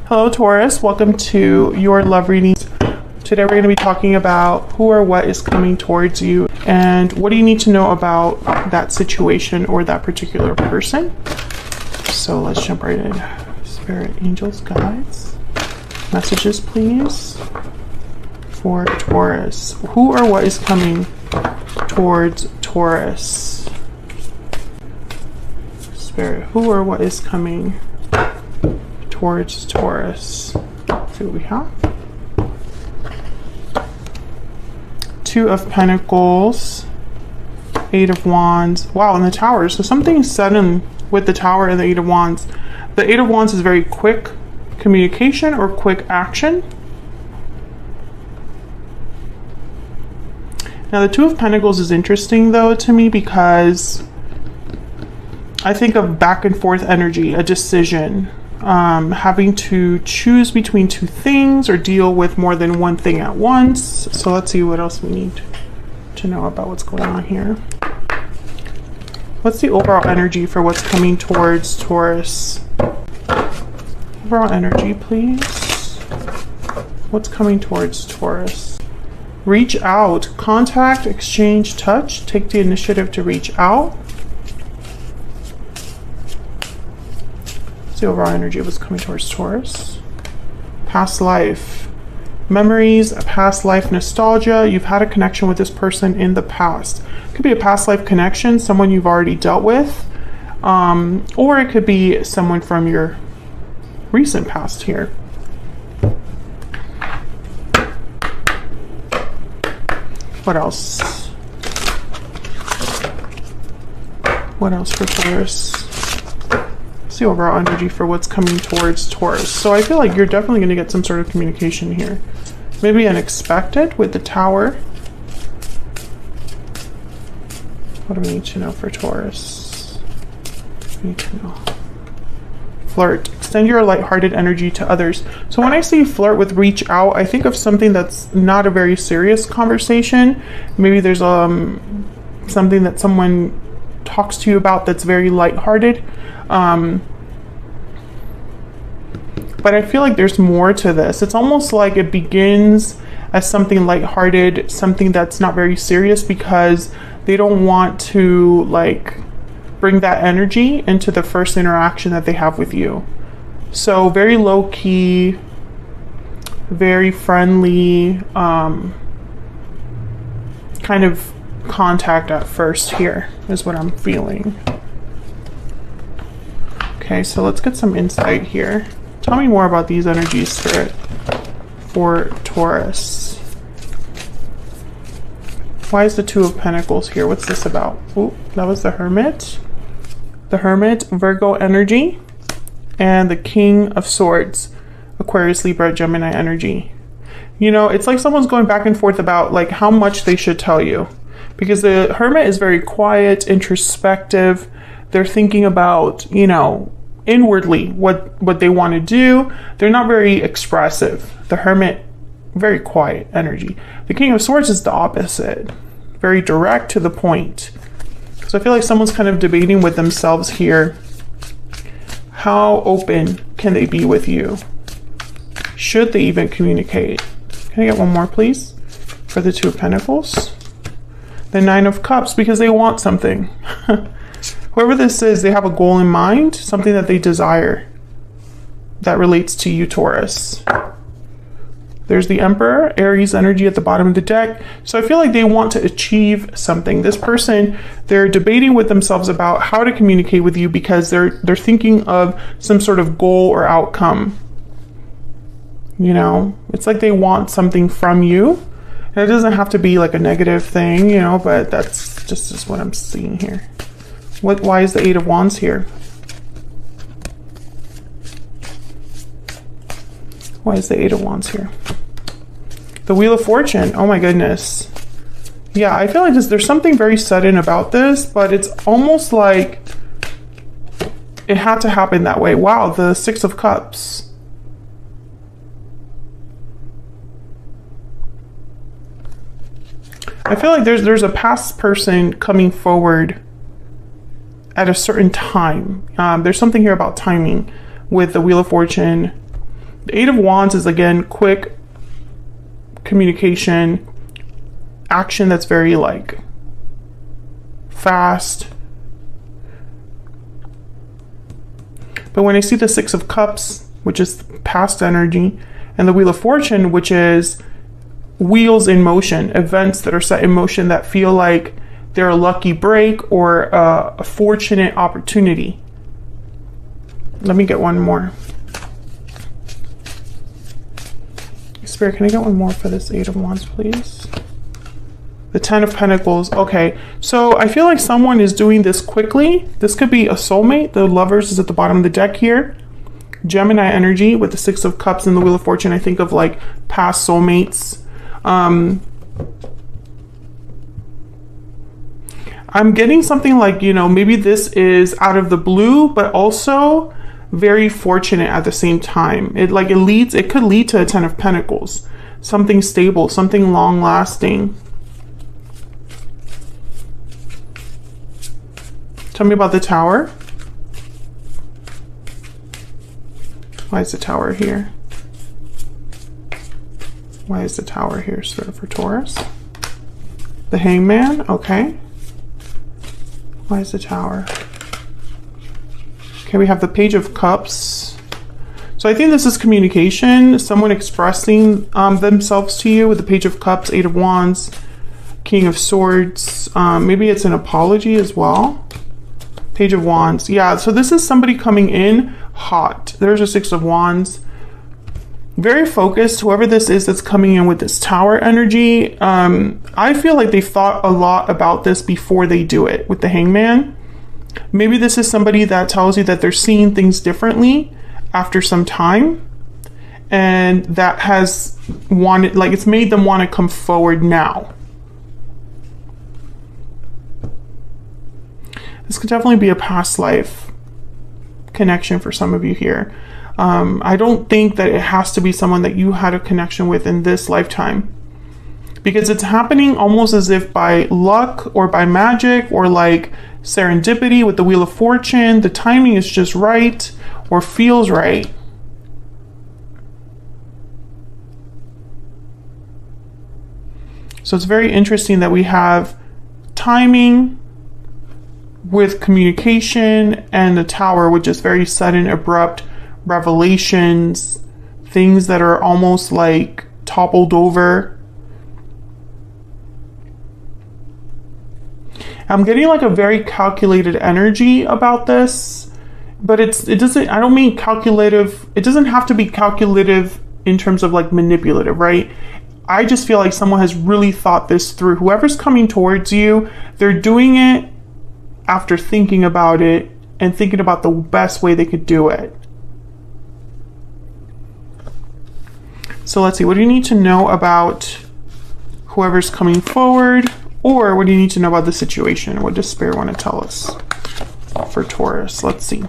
Hello Taurus, welcome to your love readings. Today we're going to be talking about who or what is coming towards you and what do you need to know about that situation or that particular person. So let's jump right in. Spirit, angels, guides, messages please for Taurus. Who or what is coming towards Taurus? Spirit, who or what is coming towards Taurus? Let's see what we have. Two of Pentacles, Eight of Wands. Wow, and the Tower. So something sudden with the Tower and the Eight of Wands. The Eight of Wands is very quick communication or quick action. Now the Two of Pentacles is interesting though to me because I think of back and forth energy, a decision. Having to choose between two things or deal with more than one thing at once. So let's see what else we need to know about what's going on here. What's the overall energy for what's coming towards Taurus? Overall energy, please. What's coming towards Taurus? Reach out, contact, exchange, touch, take the initiative to reach out. The overall energy of what's coming towards Taurus. Past life. Memories, a past life nostalgia. You've had a connection with this person in the past. It could be a past life connection, someone you've already dealt with. Or it could be someone from your recent past here. What else? What else for Taurus? The overall energy for what's coming towards Taurus. So I feel like you're definitely going to get some sort of communication here. Maybe unexpected with the Tower. What do we need to know for Taurus? We need to know. Flirt. Extend your lighthearted energy to others. So when I say flirt with reach out, I think of something that's not a very serious conversation. Maybe there's something that someone talks to you about that's very lighthearted. But I feel like there's more to this. It's almost like it begins as something lighthearted, something that's not very serious because they don't want to like bring that energy into the first interaction that they have with you. So very low key, very friendly, kind of contact at first here is what I'm feeling. Okay, so let's get some insight here. Tell me more about these energies, Spirit, for Taurus. Why is the Two of Pentacles here? What's this about? Oh, that was the Hermit. The Hermit, Virgo energy, and the King of Swords, Aquarius, Libra, Gemini energy. You know, it's like someone's going back and forth about like how much they should tell you. Because the Hermit is very quiet, introspective. They're thinking about, you know, inwardly what they want to do. They're not very expressive. The Hermit, very quiet energy. The King of Swords is the opposite, very direct to the point. So I feel like someone's kind of debating with themselves here. How open can they be with you? Should they even communicate? Can I get one more please for the Two of Pentacles? The Nine of Cups, because they want something. Whoever this is, they have a goal in mind, something that they desire that relates to you, Taurus. There's the Emperor, Aries energy at the bottom of the deck. So I feel like they want to achieve something. This person, they're debating with themselves about how to communicate with you because they're thinking of some sort of goal or outcome. You know, it's like they want something from you. And it doesn't have to be like a negative thing, you know, but that's just what I'm seeing here. Why is the Eight of Wands here? Why is the Eight of Wands here? The Wheel of Fortune. Oh my goodness. Yeah, I feel like there's something very sudden about this, but it's almost like it had to happen that way. Wow, the Six of Cups. I feel like there's a past person coming forward at a certain time. There's something here about timing with the Wheel of Fortune. The Eight of Wands is, again, quick communication, action that's very like fast. But when I see the Six of Cups, which is past energy, and the Wheel of Fortune, which is wheels in motion, events that are set in motion that feel like they're a lucky break or a fortunate opportunity. Let me get one more. Spirit, can I get one more for this Eight of Wands, please? The Ten of Pentacles. Okay, so I feel like someone is doing this quickly. This could be a soulmate. The Lovers is at the bottom of the deck here. Gemini energy with the Six of Cups and the Wheel of Fortune. I think of like past soulmates. I'm getting something like, you know, maybe this is out of the blue, but also very fortunate at the same time. It could lead to a Ten of Pentacles. Something stable, something long lasting. Tell me about the Tower. Why is the Tower here? Why is the Tower here, Spirit, for Taurus? The Hangman, okay. Why is the Tower? Okay, we have the Page of Cups. So I think this is communication, someone expressing themselves to you with the Page of Cups, Eight of Wands, King of Swords. Maybe it's an apology as well. Page of Wands. Yeah, so this is somebody coming in hot. There's a Six of Wands. Very focused, whoever this is that's coming in with this Tower energy. I feel like they've thought a lot about this before they do it with the Hangman. Maybe this is somebody that tells you that they're seeing things differently after some time. And that has wanted, like, it's made them want to come forward now. This could definitely be a past life connection for some of you here. I don't think that it has to be someone that you had a connection with in this lifetime, because it's happening almost as if by luck or by magic or like serendipity with the Wheel of Fortune. The timing is just right or feels right. So it's very interesting that we have timing with communication and the Tower, which is very sudden, abrupt revelations, things that are almost like toppled over. I'm getting like a very calculated energy about this, but it doesn't, I don't mean calculative. It doesn't have to be calculative in terms of like manipulative, right? I just feel like someone has really thought this through. Whoever's coming towards you, they're doing it after thinking about it and thinking about the best way they could do it. So let's see, what do you need to know about whoever's coming forward, or what do you need to know about the situation? What does Spirit want to tell us for Taurus? Let's see.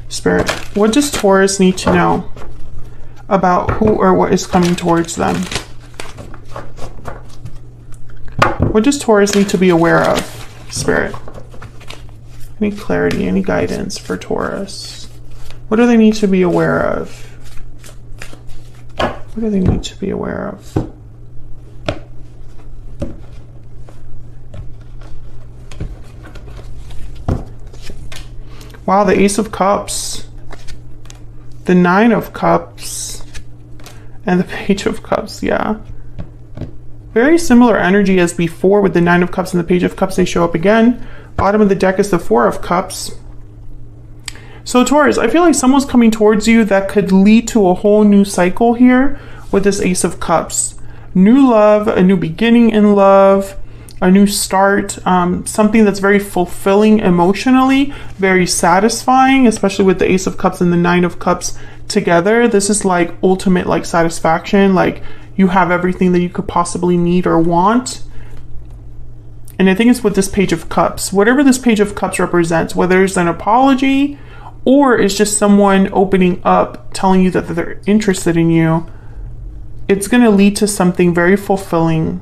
Spirit, what does Taurus need to know about who or what is coming towards them? What does Taurus need to be aware of, Spirit? Any clarity, any guidance for Taurus? What do they need to be aware of? What do they need to be aware of? Wow, the Ace of Cups, the Nine of Cups, and the Page of Cups, yeah. Very similar energy as before with the Nine of Cups and the Page of Cups. They show up again. Bottom of the deck is the Four of Cups. So Taurus, I feel like someone's coming towards you that could lead to a whole new cycle here with this Ace of Cups. New love, a new beginning in love, a new start, something that's very fulfilling emotionally, very satisfying, especially with the Ace of Cups and the Nine of Cups together. This is like ultimate like satisfaction, like you have everything that you could possibly need or want. And I think it's with this Page of Cups. Whatever this Page of Cups represents, whether it's an apology or it's just someone opening up, telling you that they're interested in you, it's going to lead to something very fulfilling.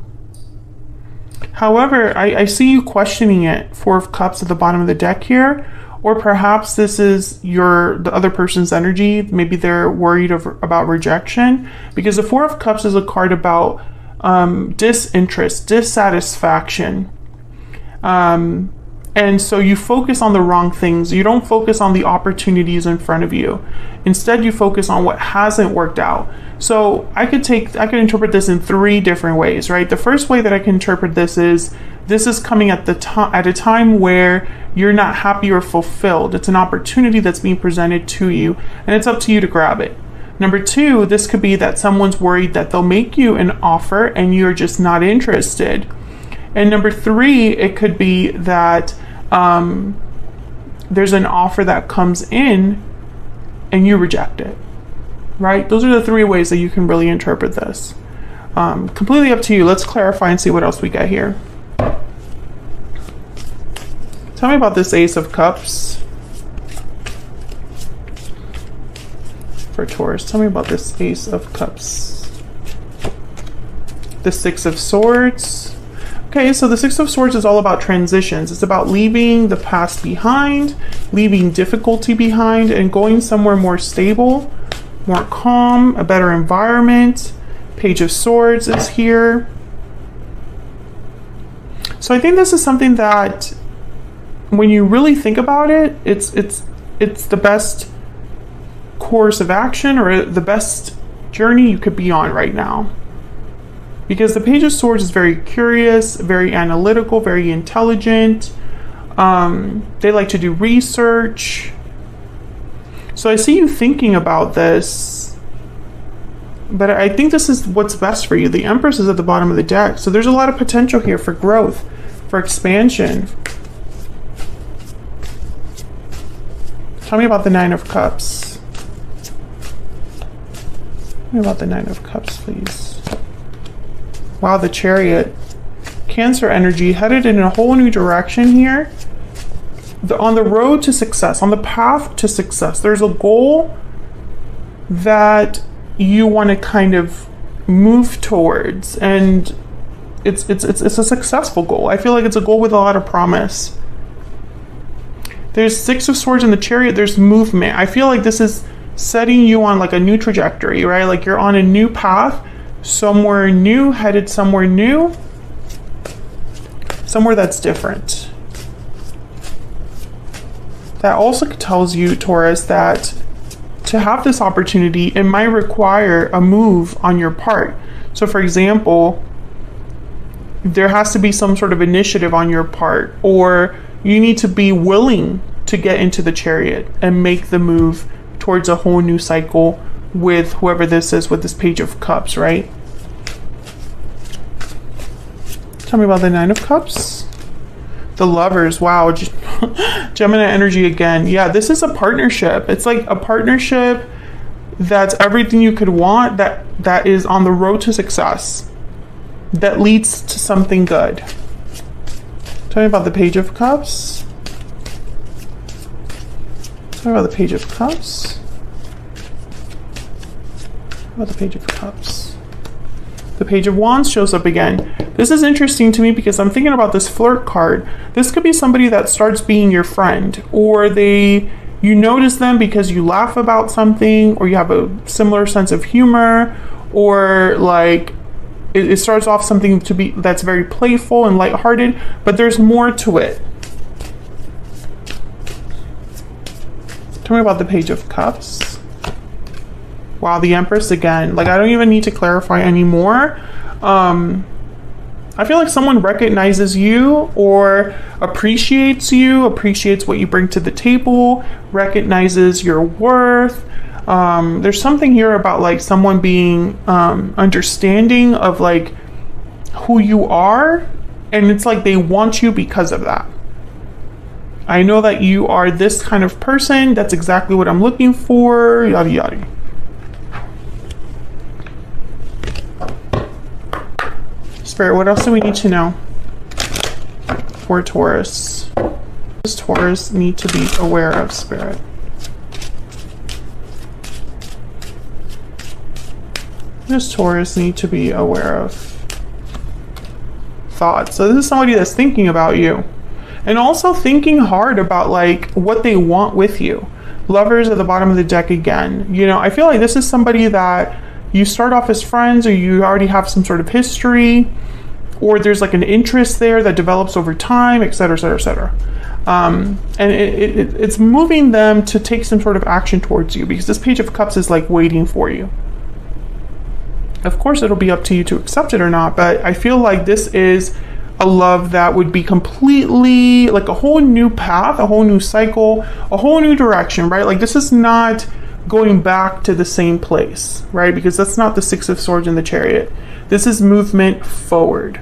However, I see you questioning it. Four of Cups at the bottom of the deck here. Or perhaps this is the other person's energy. Maybe they're worried about rejection. Because the Four of Cups is a card about disinterest, dissatisfaction. And so you focus on the wrong things. You don't focus on the opportunities in front of you. Instead, you focus on what hasn't worked out. So I could interpret this in three different ways, right? The first way that I can interpret this is coming at a time where you're not happy or fulfilled. It's an opportunity that's being presented to you, and it's up to you to grab it. Number two, this could be that someone's worried that they'll make you an offer and you're just not interested. And number three, it could be that there's an offer that comes in and you reject it, right? Those are the three ways that you can really interpret this. Completely up to you. Let's clarify and see what else we get here. Tell me about this Ace of Cups for Taurus. Tell me about this Ace of Cups. The Six of Swords. Okay, so the Six of Swords is all about transitions. It's about leaving the past behind, leaving difficulty behind, and going somewhere more stable, more calm, a better environment. Page of Swords is here. So I think this is something that, when you really think about it, it's the best course of action or the best journey you could be on right now. Because the Page of Swords is very curious, very analytical, very intelligent. They like to do research. So I see you thinking about this, but I think this is what's best for you. The Empress is at the bottom of the deck. So there's a lot of potential here for growth, for expansion. Tell me about the Nine of Cups. Tell me about the Nine of Cups, please. Wow, the Chariot. Cancer energy headed in a whole new direction here. On the road to success, on the path to success, there's a goal that you want to kind of move towards, and it's a successful goal. I feel like it's a goal with a lot of promise. There's Six of Swords in the Chariot. There's movement. I feel like this is setting you on like a new trajectory, right? Like you're on a new path, somewhere new, headed somewhere new, somewhere that's different. That also tells you, Taurus, that to have this opportunity, it might require a move on your part. So for example, there has to be some sort of initiative on your part, or you need to be willing to get into the Chariot and make the move towards a whole new cycle with whoever this is, with this Page of Cups, right? Tell me about the Nine of Cups. The Lovers. Wow. Gemini energy again. Yeah, this is a partnership. It's like a partnership that's everything you could want, that is on the road to success, that leads to something good. Tell me about the Page of Cups. Tell me about the Page of Cups. About the Page of Cups. The Page of Wands shows up again. This is interesting to me because I'm thinking about this flirt card. This could be somebody that starts being your friend, or you notice them because you laugh about something, or you have a similar sense of humor, or like it starts off something that's very playful and lighthearted, but there's more to it. Tell me about the Page of Cups. Wow, the Empress again. Like, I don't even need to clarify anymore. I feel like someone recognizes you or appreciates what you bring to the table, recognizes your worth. There's something here about like someone being understanding of like who you are, and it's like they want you because of that. I know that you are this kind of person. That's exactly what I'm looking for. Yada yada. Spirit, what else do we need to know for Taurus? What does Taurus need to be aware of, Spirit? What does Taurus need to be aware of? thoughts. So this is somebody that's thinking about you and also thinking hard about like what they want with you. Lovers at the bottom of the deck again. You know, I feel like this is somebody that you start off as friends, or you already have some sort of history, or there's like an interest there that develops over time, etc., etc., etc. And it's moving them to take some sort of action towards you, because this Page of Cups is like waiting for you. Of course, it'll be up to you to accept it or not, but I feel like this is a love that would be completely like a whole new path, a whole new cycle, a whole new direction, right? Like this is not going back to the same place, right? Because that's not the Six of Swords in the Chariot. This is movement forward.